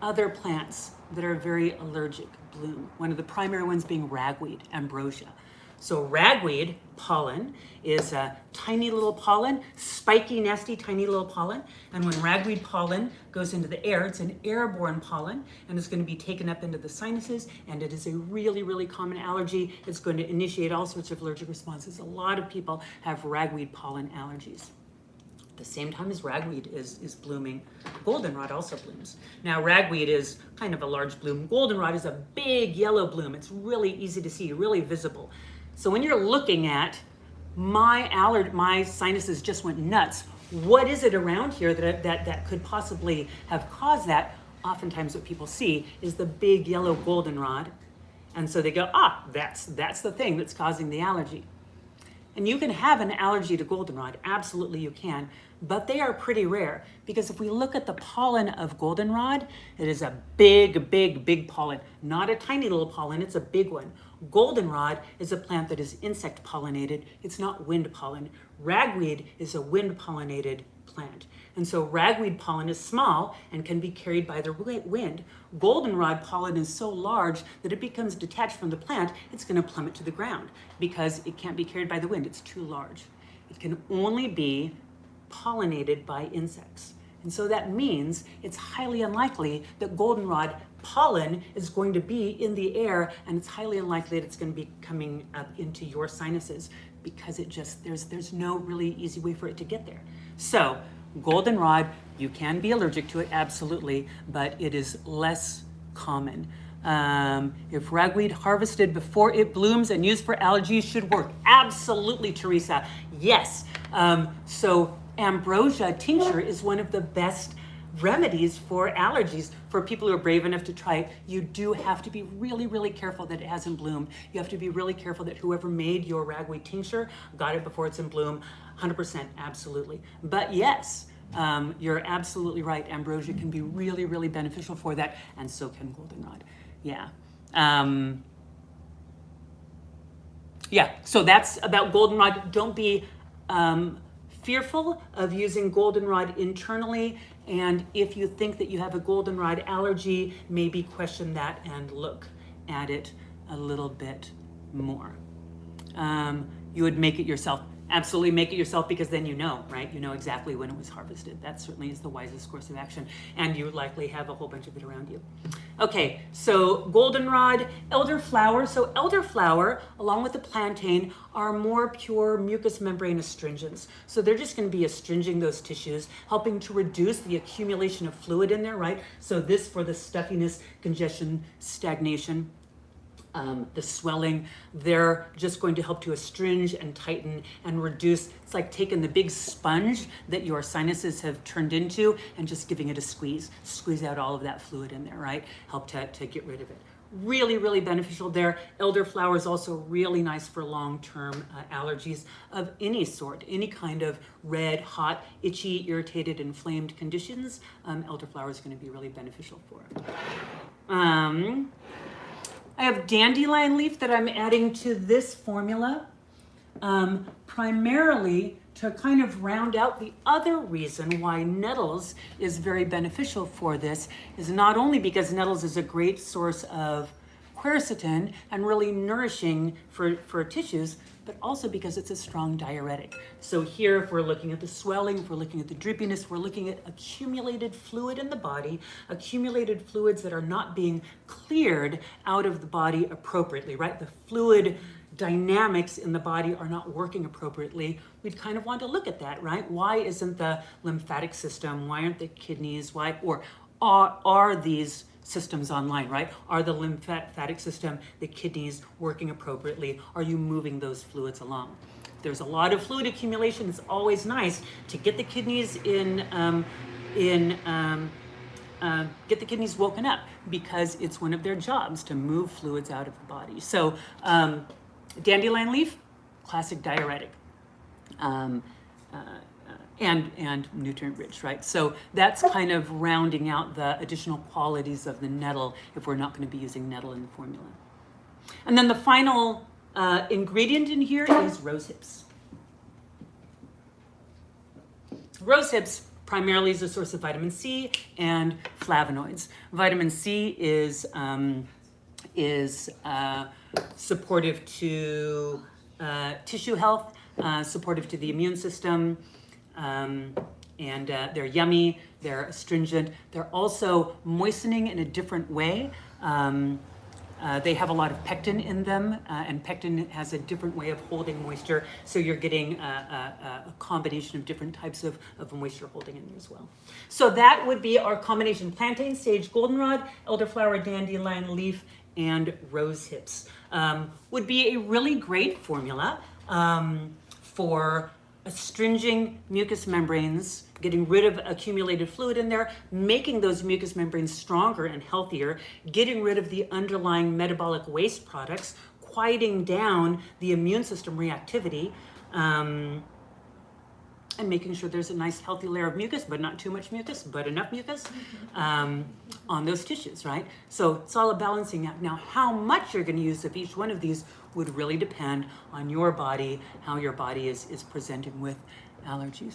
other plants that are very allergic bloom. One of the primary ones being ragweed, ambrosia. So ragweed pollen is a tiny little pollen, spiky, nasty, tiny little pollen. And when ragweed pollen goes into the air, it's an airborne pollen, and it's going to be taken up into the sinuses, and it is a really, really common allergy. It's going to initiate all sorts of allergic responses. A lot of people have ragweed pollen allergies. At the same time as ragweed is blooming, goldenrod also blooms. Now ragweed is kind of a large bloom. Goldenrod is a big yellow bloom. It's really easy to see, really visible. So when you're looking at my sinuses just went nuts, what is it around here that could possibly have caused that? Oftentimes what people see is the big yellow goldenrod. And so they go, that's the thing that's causing the allergy. And you can have an allergy to goldenrod, absolutely you can, but they are pretty rare because if we look at the pollen of goldenrod, it is a big, big, big pollen, not a tiny little pollen, it's a big one. Goldenrod is a plant that is insect pollinated, it's not wind pollen. Ragweed is a wind pollinated plant. And so ragweed pollen is small and can be carried by the wind. Goldenrod pollen is so large that it becomes detached from the plant, it's going to plummet to the ground because it can't be carried by the wind, it's too large. It can only be pollinated by insects. And so that means it's highly unlikely that goldenrod pollen is going to be in the air, and it's highly unlikely that it's going to be coming up into your sinuses because there's no really easy way for it to get there. So goldenrod, you can be allergic to it, absolutely, but it is less common. If ragweed harvested before it blooms and used for allergies should work, absolutely, Teresa, yes. So ambrosia tincture is one of the best remedies for allergies for people who are brave enough to try it. You do have to be really, really careful that it hasn't bloomed. You have to be really careful that whoever made your ragweed tincture got it before it's in bloom. 100%, absolutely. But yes, you're absolutely right. Ambrosia can be really, really beneficial for that, and so can goldenrod. Yeah. So that's about goldenrod. Don't be fearful of using goldenrod internally, and if you think that you have a goldenrod allergy, maybe question that and look at it a little bit more. You would make it yourself. Absolutely make it yourself because then you know, right? You know exactly when it was harvested. That certainly is the wisest course of action, and you would likely have a whole bunch of it around you. Okay, so goldenrod, elderflower. So elderflower, along with the plantain, are more pure mucous membrane astringents. So they're just going to be astringing those tissues, helping to reduce the accumulation of fluid in there, right? So this for the stuffiness, congestion, stagnation. The swelling, they're just going to help to astringe and tighten and reduce. It's like taking the big sponge that your sinuses have turned into and just giving it a squeeze out all of that fluid in there, right? Help to get rid of it. Really, really beneficial there. Elderflower is also really nice for long-term allergies of any sort, any kind of red, hot, itchy, irritated, inflamed conditions. Elderflower is going to be really beneficial for it. I have dandelion leaf that I'm adding to this formula, primarily to kind of round out the other reason why nettles is very beneficial for this is not only because nettles is a great source of quercetin and really nourishing for tissues, but also because it's a strong diuretic. So here, if we're looking at the swelling, if we're looking at the drippiness, if we're looking at accumulated fluid in the body, accumulated fluids that are not being cleared out of the body appropriately, right? The fluid dynamics in the body are not working appropriately. We'd kind of want to look at that, right? Why isn't the lymphatic system, why aren't the kidneys, or are these systems online, right? Are the lymphatic system, the kidneys working appropriately? Are you moving those fluids along? There's a lot of fluid accumulation. It's always nice to get the kidneys get the kidneys woken up because it's one of their jobs to move fluids out of the body. So dandelion leaf, classic diuretic. And nutrient rich, right? So that's kind of rounding out the additional qualities of the nettle if we're not going to be using nettle in the formula. And then the final ingredient in here is rose hips. Rose hips primarily as a source of vitamin C and flavonoids. Vitamin C is supportive to tissue health, supportive to the immune system, and they're yummy, they're astringent. They're also moistening in a different way. They have a lot of pectin in them, and pectin has a different way of holding moisture, so you're getting a combination of different types of moisture holding in there as well. So that would be our combination: plantain, sage, goldenrod, elderflower, dandelion leaf, and rose hips. Would be a really great formula for astringing mucous membranes, getting rid of accumulated fluid in there, making those mucous membranes stronger and healthier, getting rid of the underlying metabolic waste products, quieting down the immune system reactivity, and making sure there's a nice healthy layer of mucus, but not too much mucus, but enough mucus on those tissues, right? So it's all a balancing act. Now, how much you're going to use of each one of these would really depend on your body, how your body is presenting with allergies.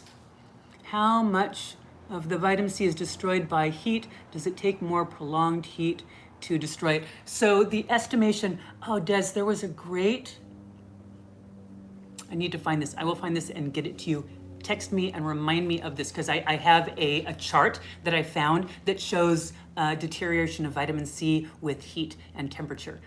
How much of the vitamin C is destroyed by heat? Does it take more prolonged heat to destroy it? So the estimation, Des, there was a great, I need to find this. I will find this and get it to you. Text me and remind me of this, because I have a chart that I found that shows deterioration of vitamin C with heat and temperature.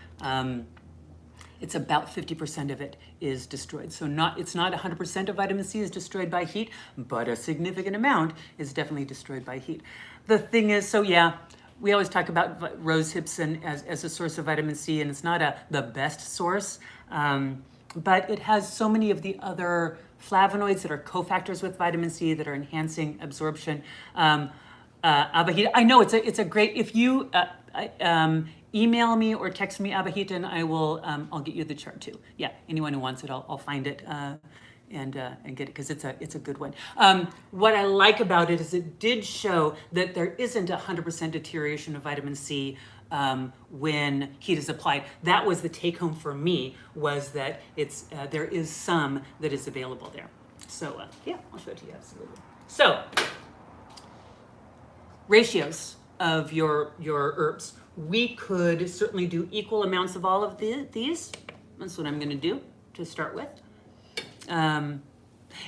It's about 50% of it is destroyed. So it's not 100% of vitamin C is destroyed by heat, but a significant amount is definitely destroyed by heat. The thing is, so yeah, we always talk about rose hips and as a source of vitamin C, and it's not the best source, but it has so many of the other flavonoids that are cofactors with vitamin C that are enhancing absorption. Abahita, I know it's a great, if you email me or text me Abahita, and I'll get you the chart too. Yeah, anyone who wants it, I'll find it and get it, because it's a good one. What I like about it is it did show that there isn't 100% deterioration of vitamin C when heat is applied. That was the take home for me, was that there is some that is available there. So yeah, I'll show it to you, absolutely. So ratios of your herbs. We could certainly do equal amounts of all of these. That's what I'm going to do to start with.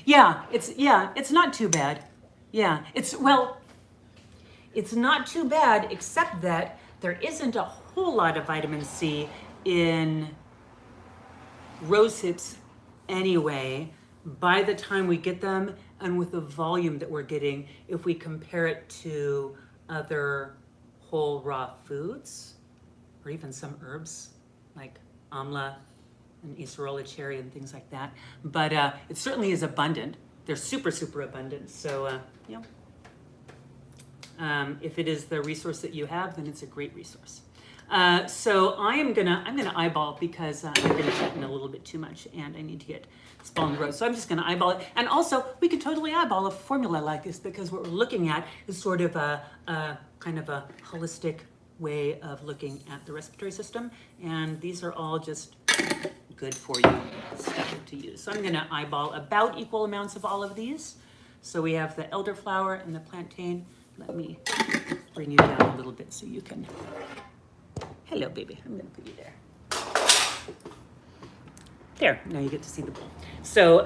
It's not too bad. Yeah, it's not too bad, except that there isn't a whole lot of vitamin C in rose hips anyway, by the time we get them, and with the volume that we're getting, if we compare it to other whole raw foods, or even some herbs like amla and acerola cherry and things like that. But it certainly is abundant. They're super, super abundant. So, if it is the resource that you have, then it's a great resource. So I'm gonna eyeball, because I've been chatting a little bit too much, and I need to get this ball on the road. So I'm just gonna eyeball it. And also, we could totally eyeball a formula like this, because what we're looking at is sort of a kind of a holistic way of looking at the respiratory system. And these are all just good for you stuff to use. So I'm gonna eyeball about equal amounts of all of these. So we have the elderflower and the plantain. Let me bring you down a little bit so you can, hello baby, I'm gonna put you there. There, now you get to see the bowl. So,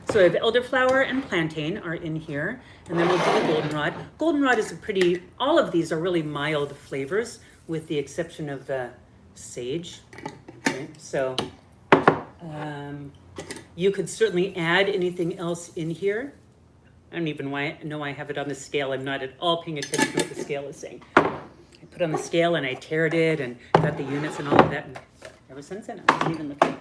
so I have elderflower and plantain are in here, and then we'll do the goldenrod. Goldenrod is all of these are really mild flavors, with the exception of the sage. Okay, so you could certainly add anything else in here. I don't even know I have it on the scale. I'm not at all paying attention to what the scale is saying. I put on the scale and I tared it and got the units and all of that. And ever since then, I wasn't even looking.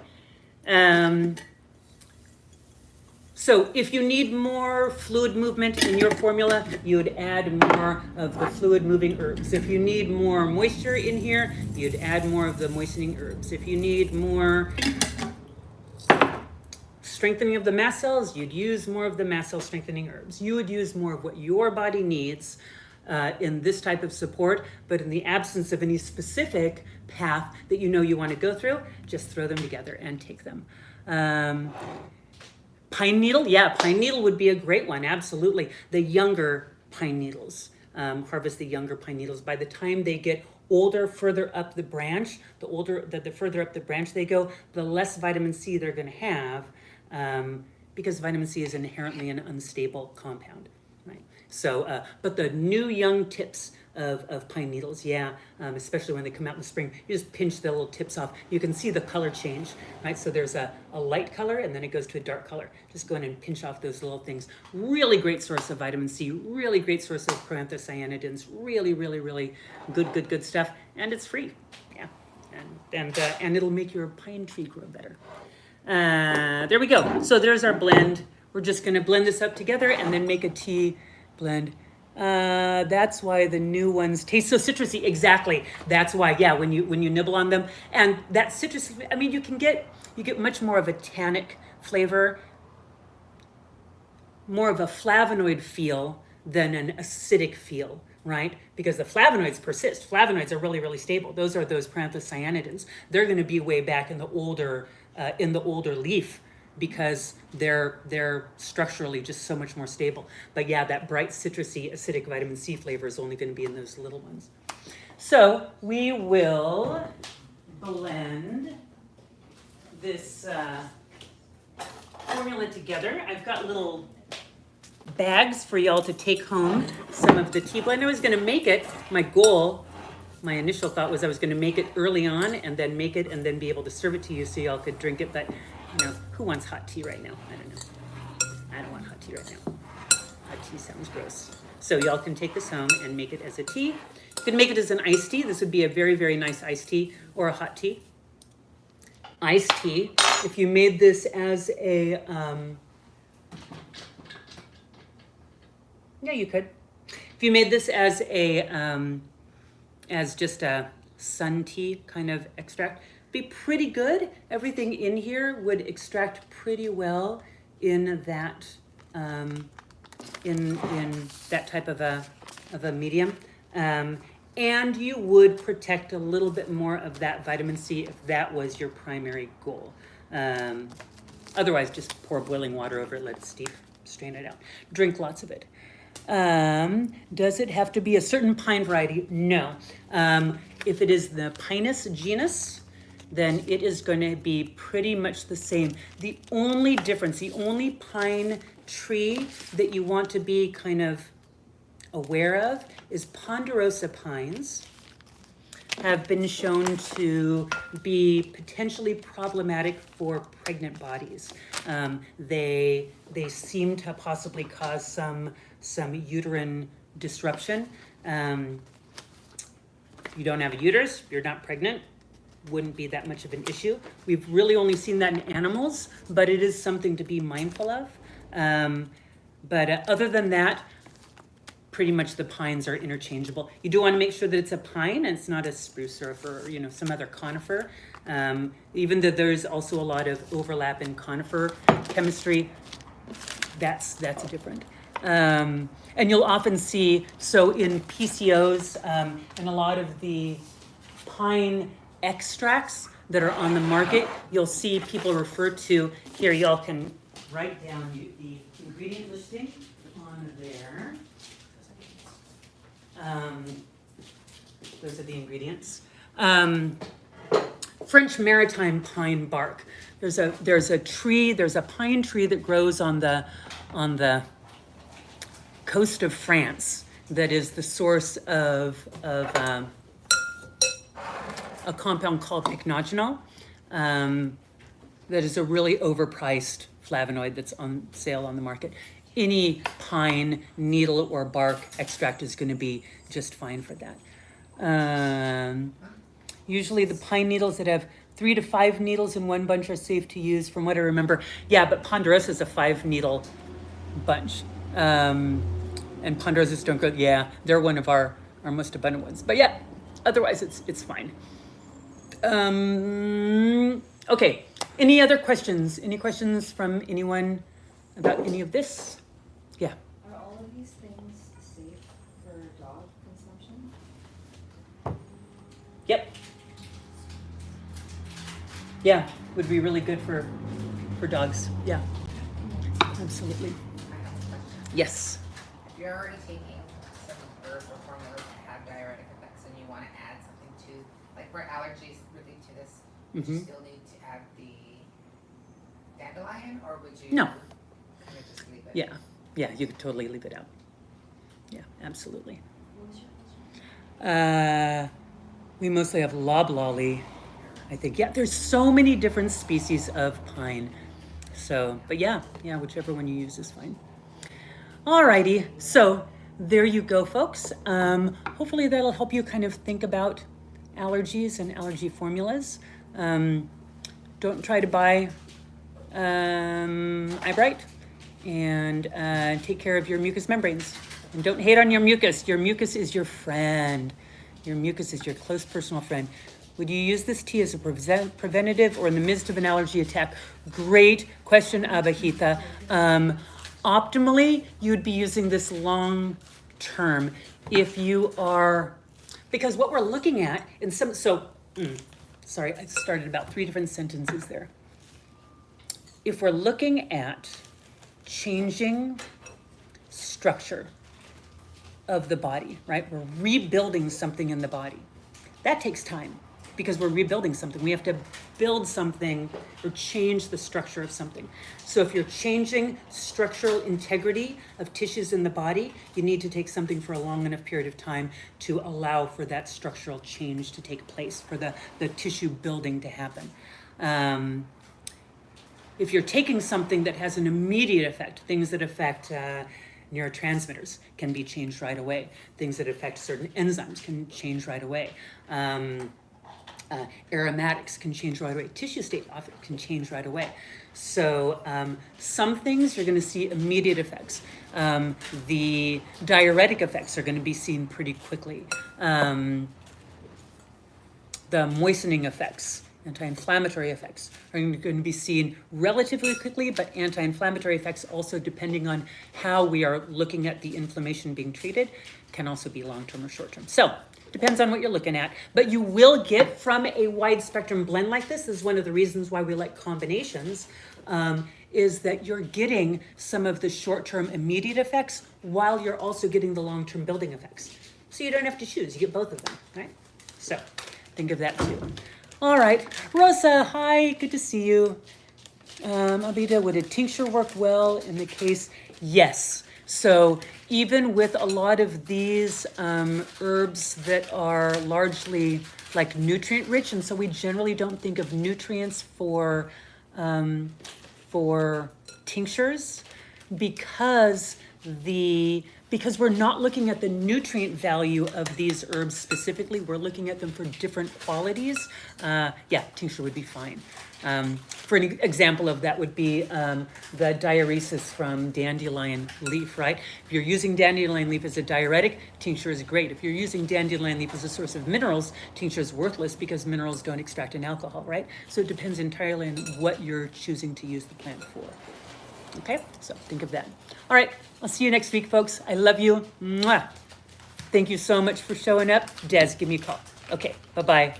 So if you need more fluid movement in your formula, you'd add more of the fluid moving herbs. If you need more moisture in here, you'd add more of the moistening herbs. If you need more strengthening of the mast cells, you'd use more of the mast cell strengthening herbs. You would use more of what your body needs in this type of support, but in the absence of any specific path that you know you want to go through, just throw them together and take them. Pine needle, yeah, pine needle would be a great one, absolutely. The younger pine needles, harvest the younger pine needles. By the time they get older, further up the branch, the further up the branch they go, the less vitamin C they're going to have, because vitamin C is inherently an unstable compound, right? So, but the new young tips of pine needles, yeah, especially when they come out in the spring, you just pinch the little tips off. You can see the color change, right? So there's a light color and then it goes to a dark color. Just go in and pinch off those little things. Really great source of vitamin C, really great source of proanthocyanidins, really, really, really good stuff. And it's free, yeah. And it'll make your pine tree grow better. There we go. So there's our blend. We're just gonna blend this up together and then make a tea blend. That's why the new ones taste so citrusy. Exactly. That's why. Yeah, when you nibble on them, and that citrus. I mean, you get much more of a tannic flavor, more of a flavonoid feel than an acidic feel, right? Because the flavonoids persist. Flavonoids are really, really stable. Those are those proanthocyanidins. They're going to be way back in the older leaf, because they're structurally just so much more stable. But yeah, that bright citrusy acidic vitamin C flavor is only going to be in those little ones. So we will blend this formula together. I've got little bags for y'all to take home some of the tea blend. I was going to make it, my initial thought was I was going to make it early on and then make it and then be able to serve it to you so y'all could drink it. But, you know, who wants hot tea right now? I don't know. I don't want hot tea right now. Hot tea sounds gross. So y'all can take this home and make it as a tea. You can make it as an iced tea. This would be a very, very nice iced tea or a hot tea. Iced tea, if you made this as a, yeah, you could. If you made this as just a sun tea kind of extract, be pretty good. Everything in here would extract pretty well in that in that type of a medium, and you would protect a little bit more of that vitamin C if that was your primary goal. Otherwise, just pour boiling water over it, let it steep, strain it out. Drink lots of it. Does it have to be a certain pine variety? No. If it is the Pinus genus, then it is going to be pretty much the same. The only difference, the only pine tree that you want to be kind of aware of is ponderosa pines have been shown to be potentially problematic for pregnant bodies. They seem to possibly cause some uterine disruption. You don't have a uterus, you're not pregnant, wouldn't be that much of an issue. We've really only seen that in animals, but it is something to be mindful of. But other than that, pretty much the pines are interchangeable. You do want to make sure that it's a pine and it's not a spruce or some other conifer. Even though there's also a lot of overlap in conifer chemistry, that's different. And you'll often see, so in PCOs and a lot of the pine extracts that are on the market, you'll see people refer to, here y'all can write down the ingredient listing on there. Those are the ingredients. French maritime pine bark. There's a pine tree that grows on the coast of France that is the source of a compound called pycnogenol. That is a really overpriced flavonoid that's on sale on the market. Any pine needle or bark extract is going to be just fine for that. Usually the pine needles that have 3 to 5 needles in one bunch are safe to use, from what I remember. Yeah, but ponderosa is a 5 needle bunch. And ponderosas don't go, yeah, they're one of our most abundant ones. But yeah, otherwise it's fine. Okay, any other questions? Any questions from anyone about any of this? Yeah.
Are all of these things safe for dog consumption?
Yep. Yeah, would be really good for dogs. Yeah. absolutely.
I have a question.
Yes.
If you're already taking some herbs or formulas that have diuretic effects and you want to add something to, like for allergies related to this, would you
Mhm.
still need to add the dandelion or would you
No.
kind of just leave it?
Yeah, yeah, you could totally leave it out. Yeah, absolutely.
What was your question?
We mostly have loblolly, I think. Yeah, there's so many different species of pine. So, but yeah, whichever one you use is fine. Alrighty, so there you go, folks. Hopefully that'll help you kind of think about allergies and allergy formulas. Don't try to buy Eyebright, and take care of your mucous membranes. And don't hate on your mucus. Your mucus is your friend. Your mucus is your close personal friend. Would you use this tea as a preventative or in the midst of an allergy attack? Great question, Abahita. Optimally, you'd be using this long term if you are, because what we're looking at in some, sorry, I started about 3 different sentences there. If we're looking at changing structure of the body, right? We're rebuilding something in the body. That takes time because we're rebuilding something. We have to build something or change the structure of something. So if you're changing structural integrity of tissues in the body, you need to take something for a long enough period of time to allow for that structural change to take place, for the tissue building to happen. If you're taking something that has an immediate effect, things that affect neurotransmitters can be changed right away. Things that affect certain enzymes can change right away. Aromatics can change right away. Tissue state often can change right away. So some things you're going to see immediate effects. The diuretic effects are going to be seen pretty quickly. The moistening effects, anti-inflammatory effects are going to be seen relatively quickly, but anti-inflammatory effects also, depending on how we are looking at the inflammation being treated, can also be long-term or short-term. So depends on what you're looking at, but you will get from a wide spectrum blend like this is one of the reasons why we like combinations, is that you're getting some of the short-term immediate effects while you're also getting the long-term building effects. So you don't have to choose, you get both of them, right? So think of that too. All right, Rosa, hi, good to see you. Abida, would a tincture work well in the case? Yes. So even with a lot of these herbs that are largely like nutrient rich, and so we generally don't think of nutrients for tinctures because we're not looking at the nutrient value of these herbs specifically, we're looking at them for different qualities. Yeah, tincture would be fine. For an example of that would be the diuresis from dandelion leaf, right? If you're using dandelion leaf as a diuretic, tincture is great. If you're using dandelion leaf as a source of minerals, tincture is worthless because minerals don't extract an alcohol, right? So it depends entirely on what you're choosing to use the plant for. Okay, so think of that. All right, I'll see you next week, folks. I love you. Mwah. Thank you so much for showing up. Des, give me a call. Okay, bye-bye.